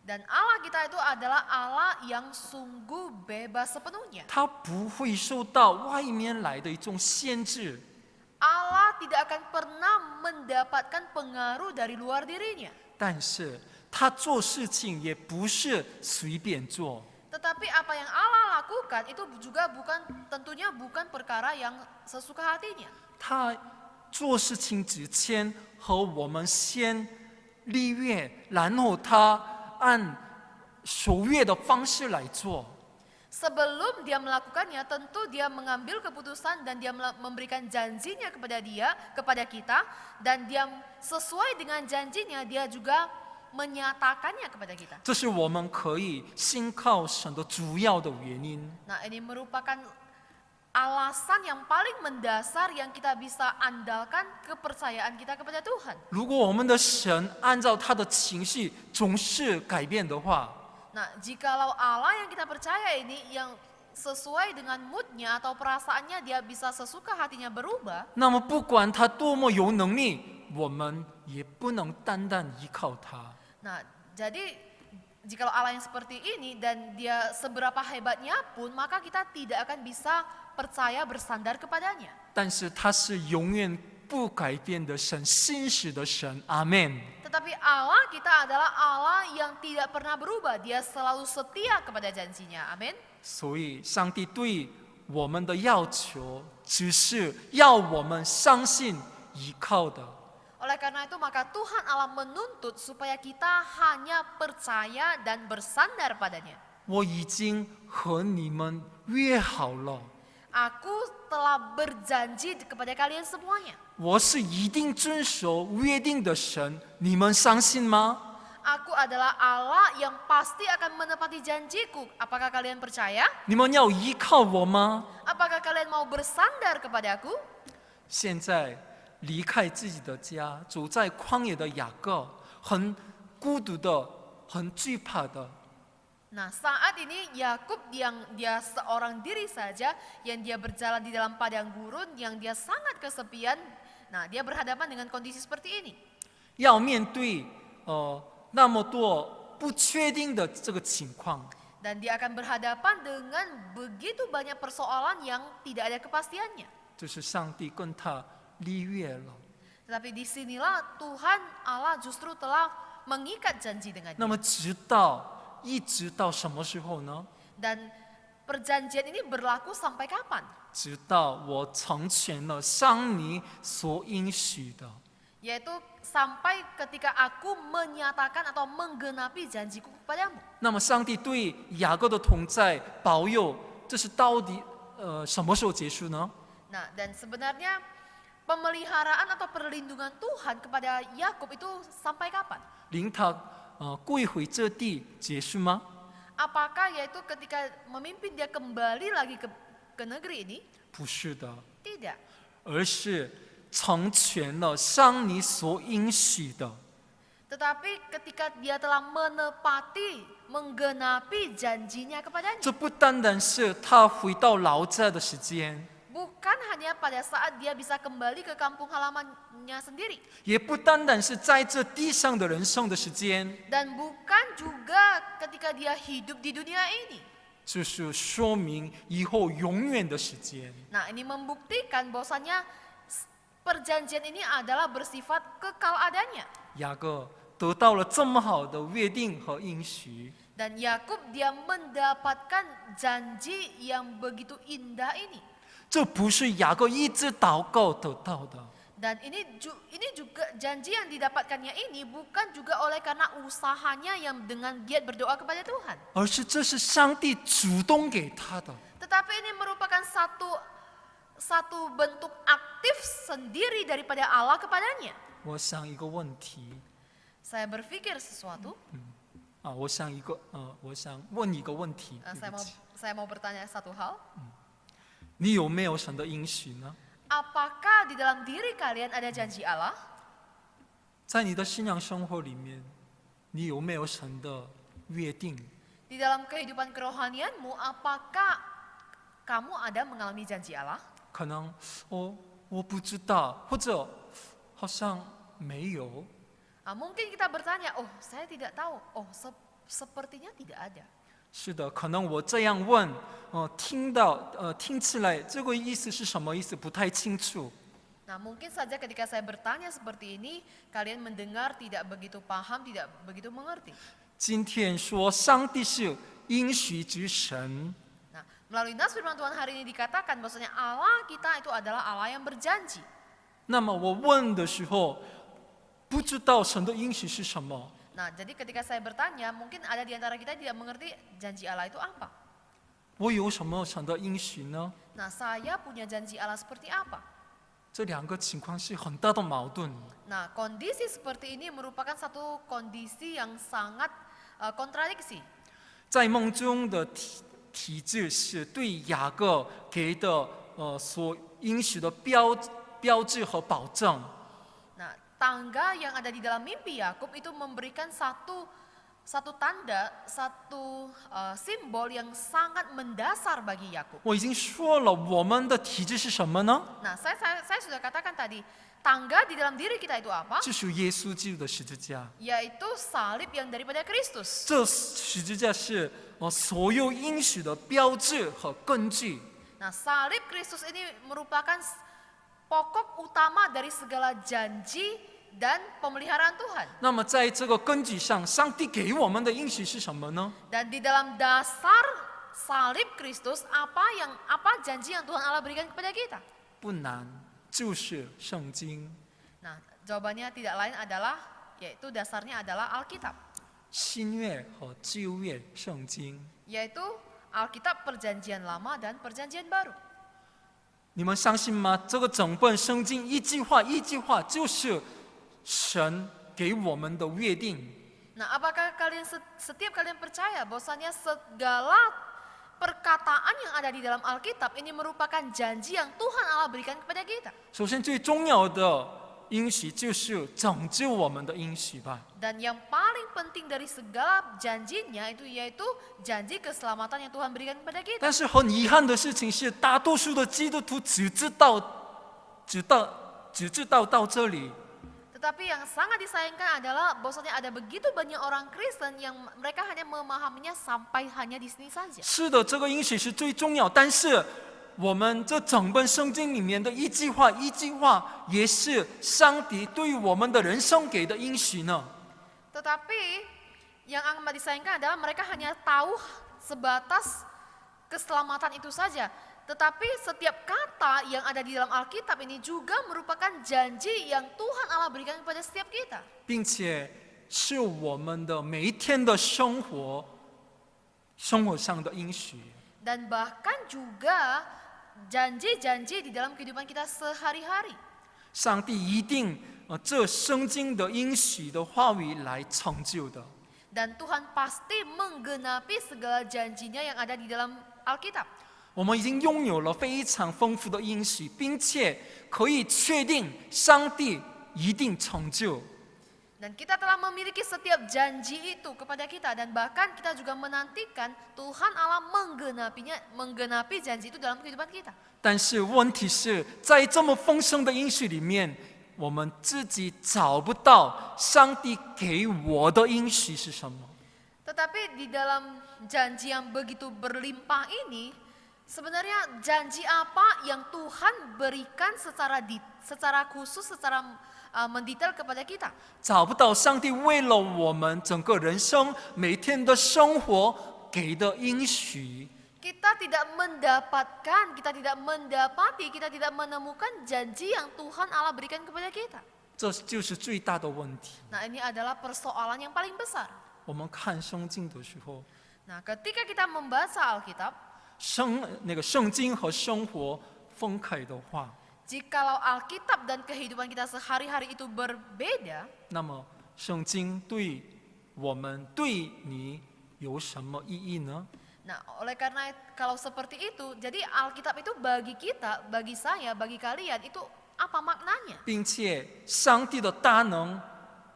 Dan Allah kita itu adalah Allah yang sungguh bebas sepenuhnya. 他不会受到外面来的一种限制。 Allah tidak akan pernah mendapatkan pengaruh dari luar dirinya. 但是他做事情也不是随便做， Tetapi apa yang Allah lakukan itu juga tentunya bukan perkara yang sesuka hatinya. 他做事情之前和我们先立约，然后他按守约的方式来做。 Sebelum dia melakukannya, tentu dia mengambil keputusan dan dia memberikan janjinya kepada kita, dan dia sesuai dengan janjinya dia juga menyatakannya kepada kita. 这是我们可以信靠神的主要的原因。 Nah, ini merupakan alasan yang paling mendasar yang kita bisa andalkan kepercayaan kita kepada Tuhan. 如果我们的神按照他的情绪总是改变的话， Nah, jikalau Allah yang kita percaya ini yang sesuai dengan moodnya atau perasaannya dia bisa sesuka hatinya berubah, 那么不管他多么有能力，我们也不能单单依靠他。 nah jadi jikalau Allah yang seperti ini dan dia seberapa hebatnya pun maka kita tidak akan bisa percaya bersandar kepadanya. 但是他是永远不改变的神，信实的神。阿门。 Tetapi Allah kita adalah Allah yang tidak pernah berubah. Dia selalu setia kepada janjinya. Amin. 所以，上帝对我们的要求，只是要我们相信、依靠的。 Oleh karena itu maka Tuhan Allah menuntut supaya kita hanya percaya dan bersandar padanya. 我已经和你们约好了， Aku telah berjanji kepada kalian semuanya. 我是一定遵守约定的神，你们相信吗？ Aku adalah Allah yang pasti akan menepati janjiku. Apakah kalian percaya? 你们要依靠我吗？ Apakah kalian mau bersandar kepadaku? 现在离开自己的家，走在旷野的雅各，很孤独的很惧怕的。 Nah, saat ini Yakub yang dia seorang diri saja, yang dia berjalan di dalam padang gurun, yang dia sangat kesepian. Nah, dia berhadapan dengan kondisi seperti ini. 要面对那么多不确定的这个情况， Dan dia akan berhadapan dengan begitu banyak persoalan yang tidak ada kepastiannya. 就是上帝跟他立约了。 Tetapi disinilah Tuhan Allah justru telah mengikat janji dengannya. 那么一直到什么时候呢？ Dan perjanjian ini berlaku sampai kapan? 直到我成全了上你所应许的。 Yaitu sampai ketika aku menyatakan atau menggenapi janjiku kepadamu. 那么上帝对雅各的同在保佑，这是到底什么时候结束呢？ Nah, dan sebenarnya pemeliharaan atau perlindungan Tuhan kepada Yakub itu sampai kapan? 领他归回这地结束吗？ Apakah yaitu ketika memimpin dia kembali lagi ke negeri ini? 不是的， Tidak. 而是成全了上你所应许的。 Tetapi ketika dia telah menepati, menggenapi janjinya kepadanya. 这不单单是他回到老家的时间， Bukan hanya pada saat dia bisa kembali ke kampung halamannya sendiri. 也不单单是在这地上的人生的时间， Dan bukan juga ketika dia hidup di dunia ini. 就是说明以后永远的时间。 Nah, ini membuktikan bahwasanya perjanjian ini adalah bersifat kekal adanya. 雅各得到了这么好的约定和应许， Dan Yakub dia mendapatkan janji yang begitu indah ini. 这不是雅各一直祷告得到的， Dan ini juga janji yang didapatkannya ini bukan juga oleh karena usahanya yang dengan giat berdoa kepada Tuhan. 而是这是上帝主动给他的。 Tetapi ini merupakan satu bentuk aktif sendiri daripada Allah kepadanya. 我想一个问题 Saya berpikir sesuatu. 我想问一个问题， Saya mau bertanya satu hal. 你有没有神的应许呢？ Apakah di dalam diri kalian ada janji Allah? 在你的信仰生活里面，你有没有神的约定？ Di dalam kehidupan kerohanianmu, apakah kamu ada mengalami janji Allah? 可能我不知道，或者好像没有。 Mungkin kita bertanya, oh saya tidak tahu, oh sepertinya tidak ada. 是的，可能我这样问，听起来这个意思是什么意思不太清楚。 Nah, mungkin saja ketika saya bertanya seperti ini, kalian mendengar tidak begitu paham, tidak begitu mengerti. 今天说上帝是应许之神， Nah, melalui nas firman Tuhan hari ini dikatakan bahwasanya Allah kita itu adalah Allah yang berjanji. 那么我问的时候，不知道神的应许是什么， Nah, jadi ketika saya bertanya, mungkin ada di antara kita yang tidak mengerti janji Allah itu apa. 我有什么神的应许呢？ Nah, saya punya janji Allah seperti apa? 这两个情况是很大的矛盾。 Nah, kondisi seperti ini merupakan satu kondisi yang sangat kontradiksi. 在梦中的体制是对雅各给的所应许的标志和保证。 Nah, tangga yang ada di dalam mimpi Yakub itu memberikan satu tanda, satu simbol yang sangat mendasar bagi Yakub. 我已经说了，我们的体制是什么呢？ Nah, saya sudah katakan tadi, tangga di dalam diri kita itu apa? 就是耶稣基督的十字架。 Yaitu salib yang daripada Kristus. 这十字架是所有应许的标志和根据。 Nah, salib Kristus ini merupakan pokok utama dari segala janji dan pemeliharaan Tuhan. 那么在这个根据上，上帝给我们的应许是什么呢？ Dan di dalam dasar salib Kristus, apa janji yang Tuhan Allah berikan kepada kita? 不难，就是圣经。 Nah, jawabannya tidak lain adalah, yaitu dasarnya adalah Alkitab. 新约和旧约圣经， Yaitu Alkitab Perjanjian Lama dan Perjanjian Baru. 你们相信吗？这个整本圣经一句话一句话，就是神给我们的约定。 Nah, apakah setiap kalian percaya bahwasanya segala perkataan yang ada di dalam Alkitab ini merupakan janji yang Tuhan Allah berikan kepada kita? 首先最重要的应许就是拯救我们的应许吧。 Dan yang paling penting dari segala janjinya itu yaitu janji keselamatan yang Tuhan berikan kepada kita. 但是很遗憾的事情是，大多数的基督徒只知道到这里。 Tetapi yang sangat disayangkan adalah bahwasanya ada begitu banyak orang Kristen yang mereka hanya memahaminya sampai hanya di sini saja. 是的，这个应许是最重要，但是我们这整本圣经里面的一句话一句话，也是上帝对于我们的人生给的应许呢。 Tetapi yang amat disayangkan adalah mereka hanya tahu sebatas keselamatan itu saja. Tetapi setiap kata yang ada di dalam Alkitab ini juga merupakan janji yang Tuhan Allah berikan kepada setiap kita. 并且是我们的每一天的生活上的应许。 Dan bahkan juga janji-janji di dalam kehidupan kita sehari-hari. 上帝一定这圣经的应许的话语来成就的。 Dan Tuhan pasti menggenapi segala janjinya yang ada di dalam Alkitab. 我们已经拥有了非常丰富的应许，并且可以确定上帝一定成就。 Dan kita telah memiliki setiap janji itu kepada kita dan bahkan kita juga menantikan Tuhan Allah menggenapi janji itu dalam kehidupan kita. 但是问题是在这么丰盛的应许里面，我们自己找不到上帝给我的应许是什么。 Tetapi di dalam janji yang begitu berlimpah ini, sebenarnya janji apa yang Tuhan berikan secara khusus, secara mendetail kepada kita? 找不到上帝为了我们整个人生每天的生活给的应许。 Kita tidak mendapatkan, kita tidak mendapati, kita tidak menemukan janji yang Tuhan Allah berikan kepada kita. 这就是最大的问题。 Nah, ini adalah persoalan yang paling besar. 我们看圣经的时候， Nah, ketika kita membaca Alkitab, 圣经和生活分开的话， jikalau Alkitab dan kehidupan kita sehari-hari itu berbeda, 那么圣经对我们对你有什么意义呢？ nah oleh karena kalau seperti itu, jadi Alkitab itu bagi kita, bagi saya, bagi kalian itu apa maknanya? 并且上帝的大能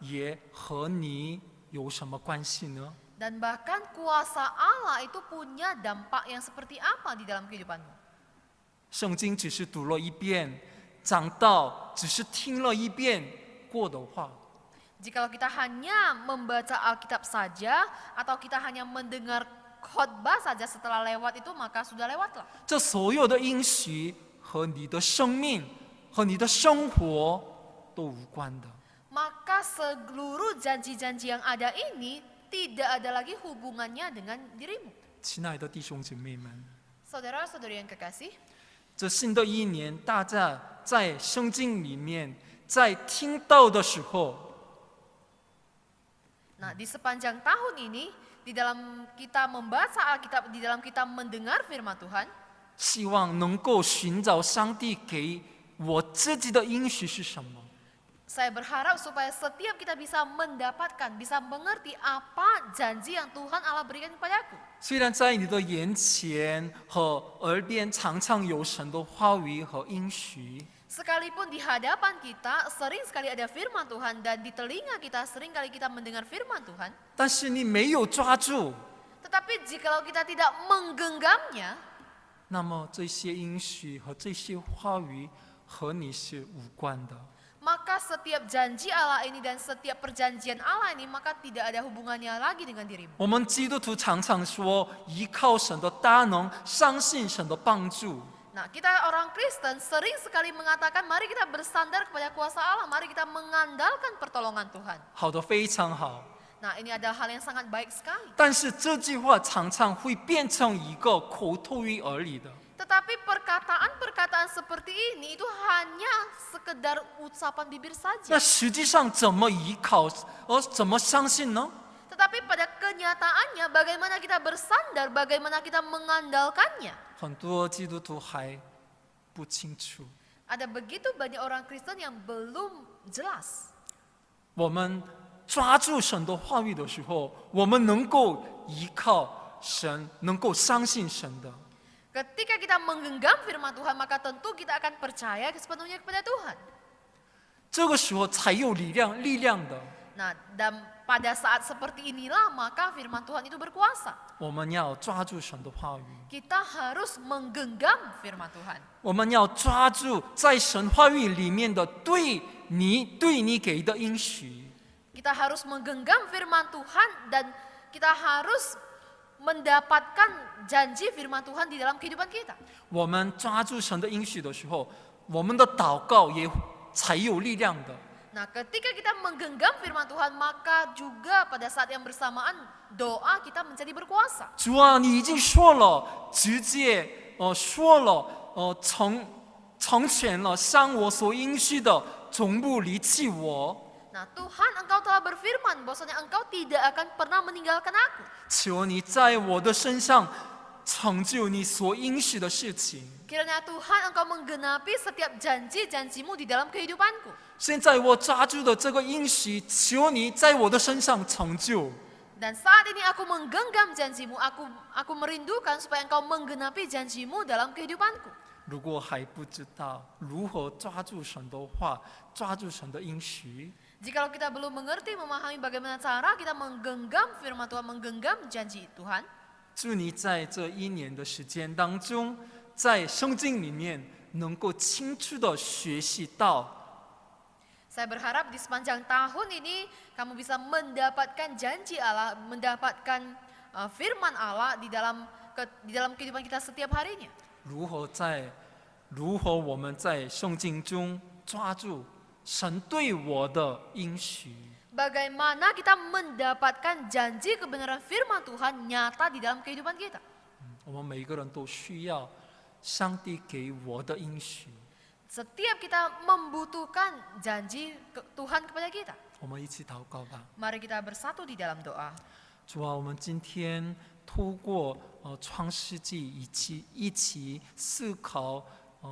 也和你有什么关系呢？ Dan bahkan kuasa Allah itu punya dampak yang seperti apa di dalam kehidupanmu? 圣经只是读了一遍，讲道只是听了一遍过的话， Jikalau kita hanya membaca Alkitab saja atau kita hanya mendengar khotbah saja setelah lewat itu maka sudah lewatlah. 这所有的应许和你的生命和你的生活都无关的。 Maka seluruh janji-janji yang ada ini tidak ada lagi hubungannya dengan dirimu. 亲爱的弟兄姐妹们， Saudara-saudari yang kekasih, 这新的一年，大家在圣经里面，在听到的时候， nah di sepanjang tahun ini di dalam kita membaca Alkitab, di dalam kita mendengar firman Tuhan, 希望能够寻找上帝给我自己的应许是什么。 saya berharap supaya setiap kita bisa mendapatkan, bisa mengerti apa janji yang Tuhan Allah berikan kepadaku. 虽然在你的眼前和耳边常常有神的话语和应许， Sekalipun di hadapan kita sering sekali ada firman Tuhan dan di telinga kita sering kali kita mendengar firman Tuhan, 但是你没有抓住， tetapi jikalau kita tidak menggenggamnya, 那么这些应许和这些话语和你是无关的。 maka setiap janji Allah ini dan setiap perjanjian Allah ini maka tidak ada hubungannya lagi dengan dirimu. 我们基督徒常常说依靠神的大能，相信神的帮助。 Nah, kita orang Kristen sering sekali mengatakan mari kita bersandar kepada kuasa Allah, mari kita mengandalkan pertolongan Tuhan. 好的，非常好。 Nah, ini adalah hal yang sangat baik sekali. 但是这句话常常会变成一个口头语而已的。 Tetapi perkataan-perkataan seperti ini itu hanya sekedar ucapan bibir 那 saja. 实际上怎么依靠，怎么相信呢？ Tetapi pada kenyataannya bagaimana kita bersandar, bagaimana kita mengandalkannya. 很多基督徒还不清楚。 Ada begitu banyak orang Kristen yang belum jelas. 我们抓住神的话语的时候，我们能够依靠神，能够相信神的。 Ketika kita menggenggam firman Tuhan, maka tentu kita akan percaya sepenuhnya kepada Tuhan. 这个时候才有力量的。 Nah, dan pada saat seperti inilah maka firman Tuhan itu berkuasa. 我们要抓住神的话语， Kita harus menggenggam firman Tuhan. 我们要抓住在神话语里面的对你给的应许。 Kita harus menggenggam firman Tuhan dan kita harus mendapatkan janji firman Tuhan di dalam kehidupan kita. 我们抓住神的应许的时候，我们的祷告也才有力量的。 Nah, ketika kita menggenggam firman Tuhan, maka juga pada saat yang bersamaan doa kita menjadi berkuasa. 主啊，你已经说了，直接说了，成全了，像我所应许的，从不离弃我。 Nah, Tuhan, Engkau telah berfirman bahwasanya Engkau tidak akan pernah meninggalkan aku. 求你在我的身上成就你所应许的事情。 Kiranya Tuhan, Engkau menggenapi setiap janji-janjimu di dalam kehidupanku. 现在我抓住的这个应许，求你在我的身上成就。 Dan saat ini aku menggenggam janjimu, aku merindukan supaya Engkau menggenapi janjimu dalam kehidupanku. 如果还不知道如何抓住神的话，抓住神的应许， Jikalau kita belum mengerti, memahami bagaimana cara kita menggenggam firman Tuhan, menggenggam janji Tuhan, 祝你在这一年的时间当中，在圣经里面能够清楚的学习到， saya berharap di sepanjang tahun ini kamu bisa mendapatkan janji Allah, mendapatkan firman Allah di dalam kehidupan kita setiap harinya. 如何我们在圣经中抓住神对我的应许。 Bagaimana kita mendapatkan janji kebenaran firman Tuhan nyata di dalam kehidupan kita. 我们每一个人都需要上帝给我的应许。 Setiap kita membutuhkan janji Tuhan kepada kita. 我们一起祷告吧。 Mari kita bersatu di dalam doa. 主啊，我们今天透过创世纪一起思考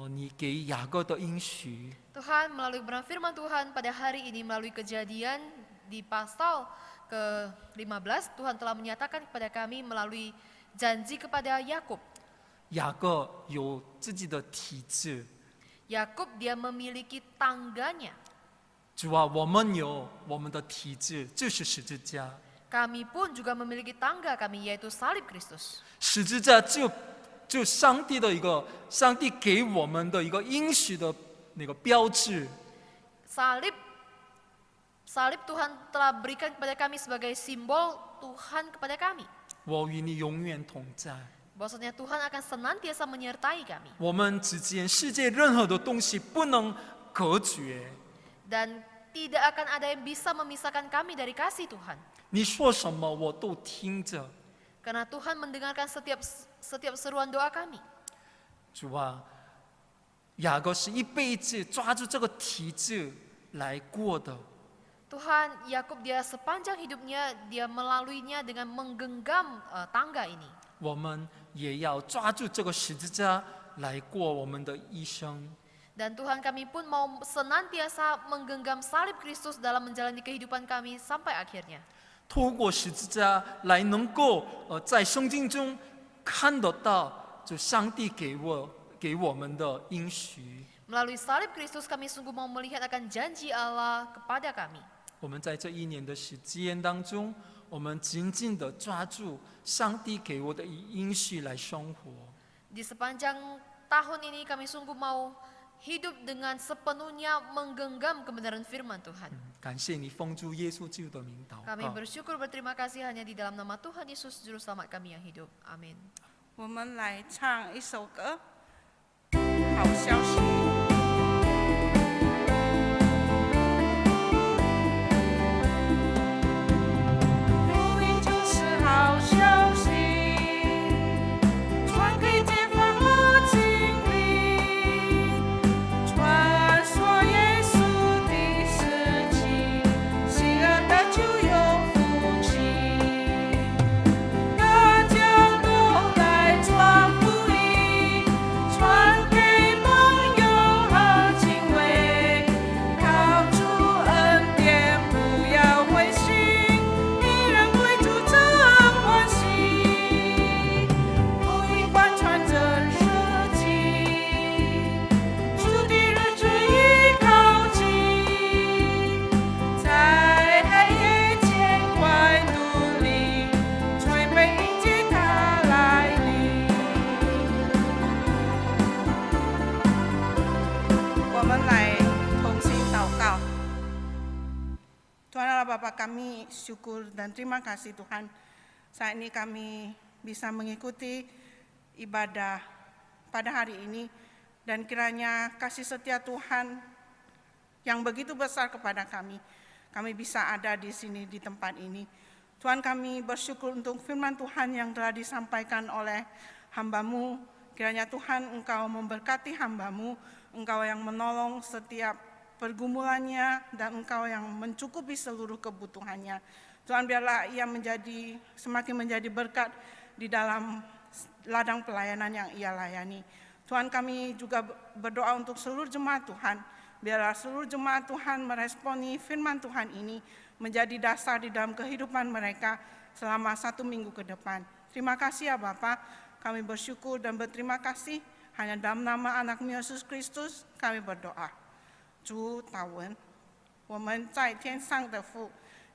你给雅各的应许。 Tuhan, melalui kebenaran firman Tuhan pada hari ini, melalui kejadian di pasal ke-15, Tuhan telah menyatakan kepada kami melalui janji kepada Yakub. 雅各有自己的体质， Yakub dia memiliki tangganya. 主啊，我们有我们的体质，就是十字架。 Kami pun juga memiliki tangga kami, yaitu salib Kristus. 十字架就上帝给我们的一个应许的那个标志。 Salib Tuhan telah berikan kepada kami sebagai simbol Tuhan kepada kami. 我与你永远同在。 Bahwasanya Tuhan akan senantiasa menyertai kami. 我们之间世界任何的东西不能隔绝。 Dan tidak akan ada yang bisa memisahkan kami dari kasih Tuhan. 你说什么我都听着。 Karena Tuhan mendengarkan setiap seruan doa kami. 主啊，雅各是一辈子抓住这个体质来过的。 Tuhan, Yakub dia sepanjang hidupnya dia melaluinya dengan menggenggam tangga ini. 我们也要抓住这个十字架来过我们的一生。 Dan Tuhan, kami pun mau senantiasa menggenggam salib Kristus dalam menjalani kehidupan kami sampai akhirnya. 透过十字架来能够在圣经中看得到，就上帝给我们的应许。 Melalui salib Kristus kami sungguh mau melihat akan janji Allah kepada kami. 我们在这一年的时间当中，我们紧紧的抓住上帝给我的应许来生活。 Di sepanjang tahun ini kami sungguh mau hidup dengan sepenuhnya menggenggam kebenaran firman Tuhan. 感谢你奉主耶稣基督的名祷 Kami 告。 bersyukur berterima kasih hanya di dalam nama Tuhan Yesus Juru Selamat kami yang hidup. Amin. 我们来唱一首歌，好消息。福音就是好消息，传给街坊和邻里，传说耶稣的事情，信了的就有福气。大家都来传福音，传给朋友。Tuhan Allah Bapa kami syukur dan terima kasih Tuhan. Saat ini kami bisa mengikuti ibadah pada hari ini, dan kiranya kasih setia Tuhan yang begitu besar kepada kami bisa ada di sini di tempat ini. Tuhan, kami bersyukur untuk firman Tuhan yang telah disampaikan oleh hamba-Mu. Kiranya Tuhan Engkau memberkati hamba-Mu, Engkau yang menolong setiap pergumulannya, dan Engkau yang mencukupi seluruh kebutuhannya. Tuhan, biarlah ia semakin menjadi berkat di dalam ladang pelayanan yang ia layani. Tuhan, kami juga berdoa untuk seluruh jemaat Tuhan. Biarlah seluruh jemaat Tuhan meresponi firman Tuhan ini menjadi dasar di dalam kehidupan mereka selama 1 minggu ke depan. Terima kasih ya Bapa, kami bersyukur dan berterima kasih. Hanya dalam nama anak-Mu Yesus Kristus kami berdoa. 主祷文，我们在天上的父，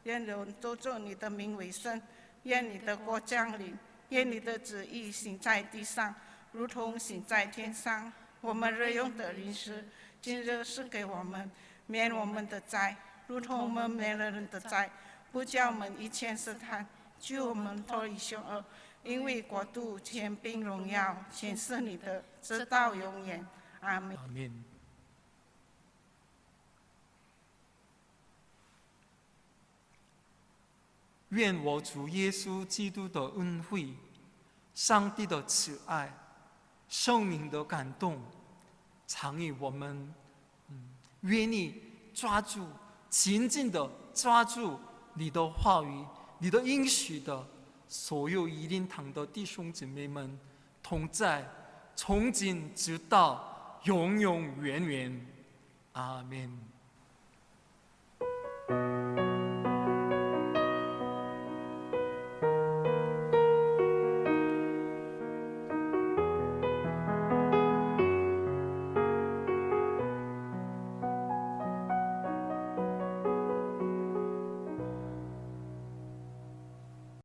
愿人都尊你的名为圣，愿你的国降临，愿你的旨意行在地上，如同行在天上。我们日用的零食，今日赐给我们，免我们的债，如同我们免了人的债，不叫我们以前试探，救我们脱离凶恶。因为国度、权柄、荣耀，全是你的，直到永远。阿门。阿门。愿我主耶稣基督的恩惠、上帝的慈爱、圣灵的感动，常与我们愿意抓住、紧紧的抓住你的话语、你的应许的所有一灵堂的弟兄姊妹们同在，从今直到永永远远。阿门。